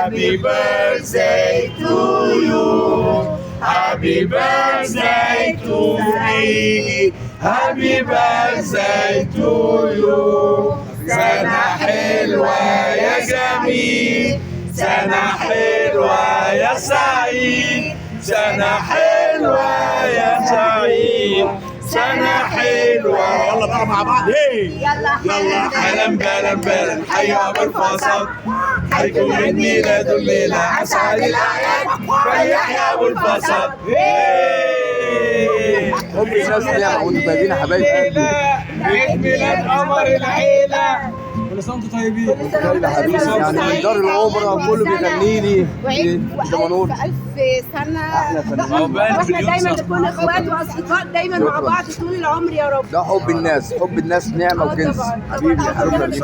Happy birthday to you. Happy birthday to me. Happy birthday to you. سنة حلوة يا جميل، سنة حلوة يا سعيد، سنة حلوة يا سعيد، سنة حلوة. يلا بقى مع بعض. يلا حالا بالا بالا حي أبو الفصل، حيكون عيد ميلاده الليلة أسعد الأعياد، ريح يا أبو الفصل. حب الناس ليها وانتم طيبين يا حبايب قلبي. عيد ميلاد قمر العيلة. كل سنه وانتم طيبين. طيب يا حبيبي، يعني دار الاوبرا كله بيغني لي وألف سنة. واحنا دايما نكون اخوات واصدقاء دايما مع بعض طول العمر يا رب. ده حب الناس، حب الناس نعمه وكنز. حبيبي يا حبيبي.